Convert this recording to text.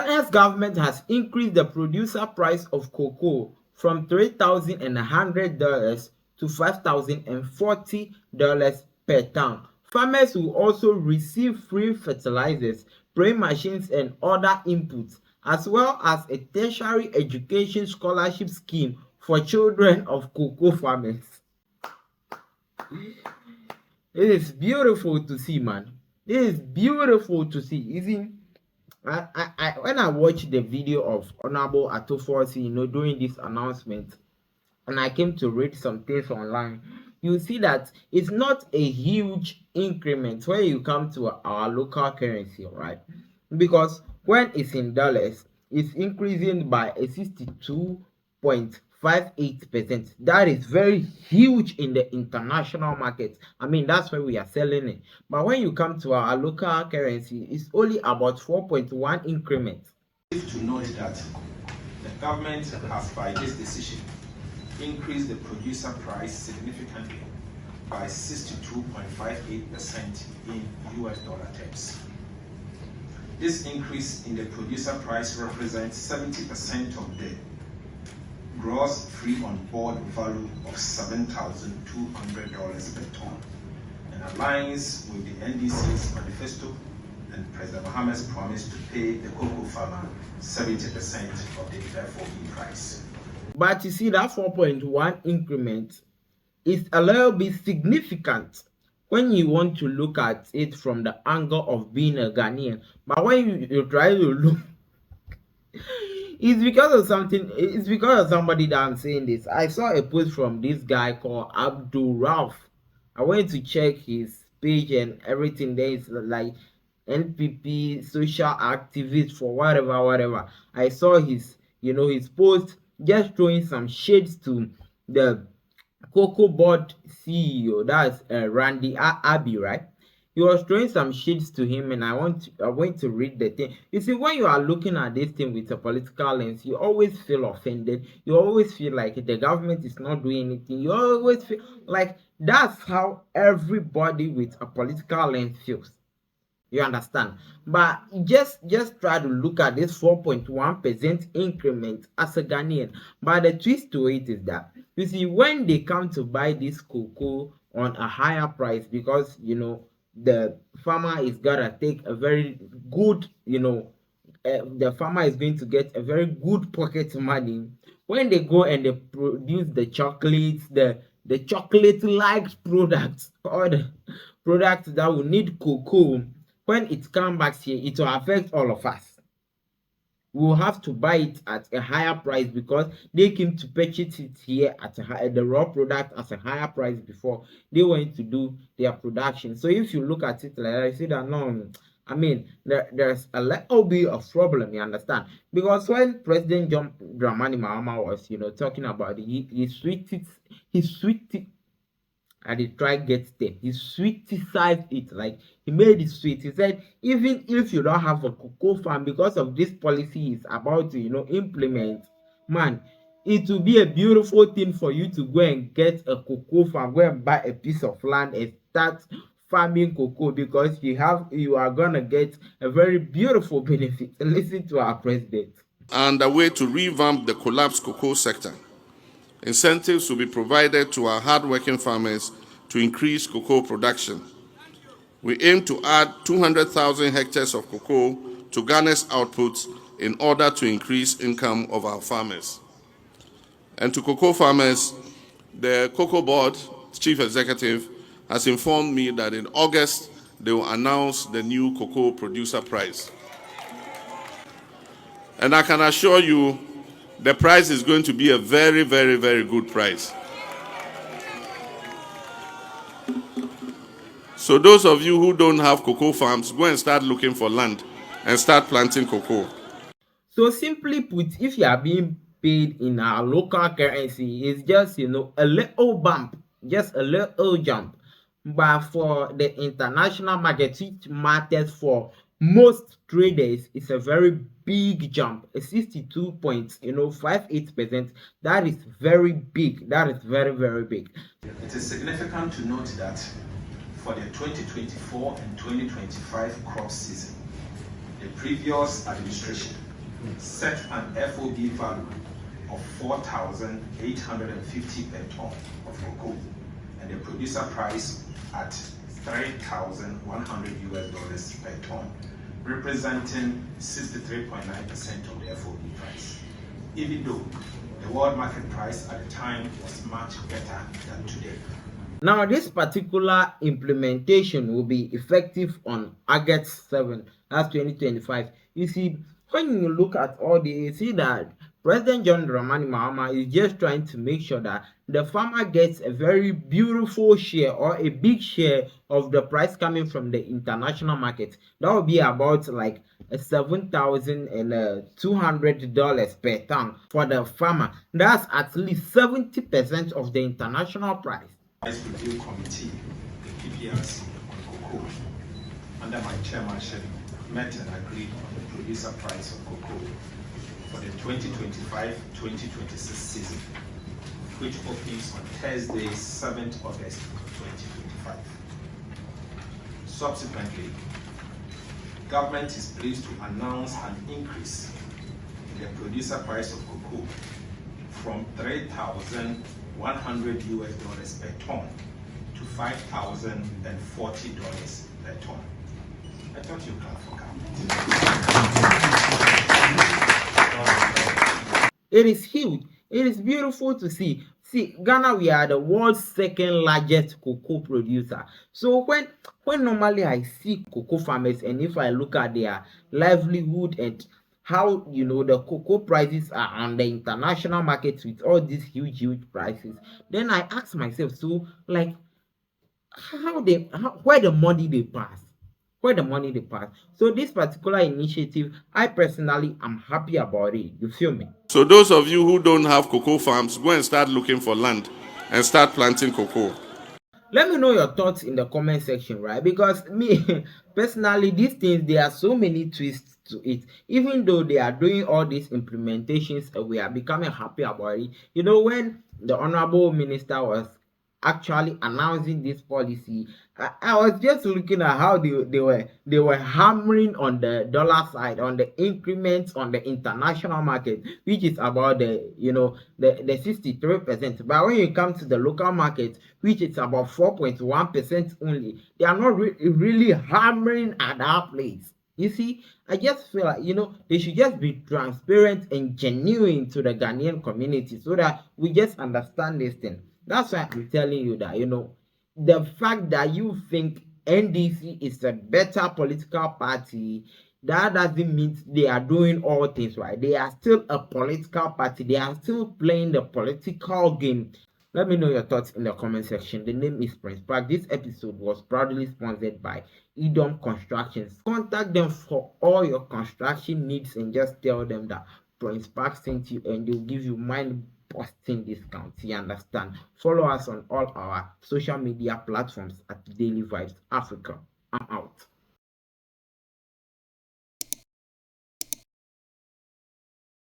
Ghana's government has increased the producer price of cocoa from $3,100 to $5,040 per ton. Farmers will also receive free fertilizers, spraying machines, and other inputs, as well as a tertiary education scholarship scheme for children of cocoa farmers. It is beautiful to see, man. It is beautiful to see. Even when I watched the video of Honorable Atoforsi, doing this announcement, and I came to read some things online, you see that it's not a huge increment when you come to our local currency, right? Because when it's in dollars, it's increasing by a 62.58%. That is very huge in the international market. I mean, that's where we are selling it. But when you come to our local currency, it's only about 4.1 increment. To note that the government has, by this decision, increased the producer price significantly by 62.58% in US dollar terms. This increase in the producer price represents 70% of the gross free on board value of $7,200 per ton, and aligns with the NDC's manifesto and President Mohammed's promise to pay the cocoa farmer 70% of the FOB price. But you see, that 4.1 increment is a little bit significant when you want to look at it from the angle of being a Ghanaian. But when you try to look, it's because of something. It's because of somebody that I'm saying this. I saw a post from this guy called Abdul Rauf. I went to check his page and everything. There is like NPP social activist for whatever. I saw his post, just throwing some shades to the Cocoa Board CEO, that's Randy Abbey, right? He was throwing some shades to him, and I went to read the thing. You see, when you are looking at this thing with a political lens, you always feel offended. You always feel like the government is not doing anything. You always feel like that's how everybody with a political lens feels. You understand? But just try to look at this 4.1% increment as a Ghanaian. But the twist to it is that, you see, when they come to buy this cocoa on a higher price, because the farmer is gonna take a very good, the farmer is going to get a very good pocket money. When they go and they produce the chocolates, the chocolate-like products, or the products that will need cocoa, when it comes back here, it will affect all of us. We will have to buy it at a higher price because they came to purchase it here at the raw product at a higher price before they went to do their production. So if you look at it like that, you see that no, I mean, there's a little bit of problem, you understand? Because when President John Dramani Mahama was, talking about it, he sweeted, and he tried get there. He sweeticized it, like he made it sweet. He said, even if you don't have a cocoa farm, because of this policy is about to, implement, man, it will be a beautiful thing for you to go and get a cocoa farm, go and buy a piece of land and start farming cocoa, because you are gonna get a very beautiful benefit. Listen to our president. And a way to revamp the collapsed cocoa sector. Incentives will be provided to our hard-working farmers to increase cocoa production. We aim to add 200,000 hectares of cocoa to Ghana's output in order to increase income of our farmers. And to cocoa farmers, the Cocoa Board Chief Executive has informed me that in August, they will announce the new cocoa producer price. And I can assure you, the price is going to be a very, very, very good price. So those of you who don't have cocoa farms, go and start looking for land and start planting cocoa. So simply put, if you are being paid in our local currency, it's just, a little bump, just a little jump. But for the international market, which matters for most traders, it's a very big jump, a 62.58%. That is very big. That is very, very big. It is significant to note that for the 2024 and 2025 crop season, the previous administration set an FOB value of 4,850 per ton of cocoa and the producer price at 3,100 US dollars per ton, representing 63.9% of the FOB price, even though the world market price at the time was much better than today. Now, this particular implementation will be effective on August 7, that's 2025. You see, when you look at all this, you see that President John Dramani Mahama is just trying to make sure that the farmer gets a very beautiful share or a big share of the price coming from the international market. That will be about like $7,200 per ton for the farmer. That's at least 70% of the international price. Price Review Committee, the PPRC on cocoa, under my chairmanship, met and agreed on the producer price of cocoa for the 2025-2026 season, which opens on Thursday, 7th August 2025. Subsequently, government is pleased to announce an increase in the producer price of cocoa from 3,100 US dollars per ton to $5,040 per ton. I thought you clap for government. It is huge. It is beautiful to see. See, Ghana, we are the world's second largest cocoa producer. So when normally I see cocoa farmers and if I look at their livelihood and how the cocoa prices are on the international markets with all these huge prices, then I ask myself, so like where the money they pass? So this particular initiative, I personally am happy about it. You feel me? So those of you who don't have cocoa farms, go and start looking for land and start planting cocoa. Let me know your thoughts in the comment section, right? Because me personally, these things, there are so many twists to it. Even though they are doing all these implementations, we are becoming happy about it. When the honorable minister was actually announcing this policy, I was just looking at how they were hammering on the dollar side, on the increments on the international market, which is about the 63%. But when you come to the local market, which is about 4.1% only, they are not really hammering at that place. You see, I just feel like, they should just be transparent and genuine to the Ghanaian community so that we just understand this thing. That's why I'm telling you that, the fact that you think NDC is a better political party, that doesn't mean they are doing all things right. They are still a political party. They are still playing the political game. Let me know your thoughts in the comment section. The name is Prince Park. This episode was proudly sponsored by Edom Constructions. Contact them for all your construction needs and just tell them that Prince Park sent you and they'll give you mind-busting discounts. You understand? Follow us on all our social media platforms at Daily Vibes Africa. I'm out.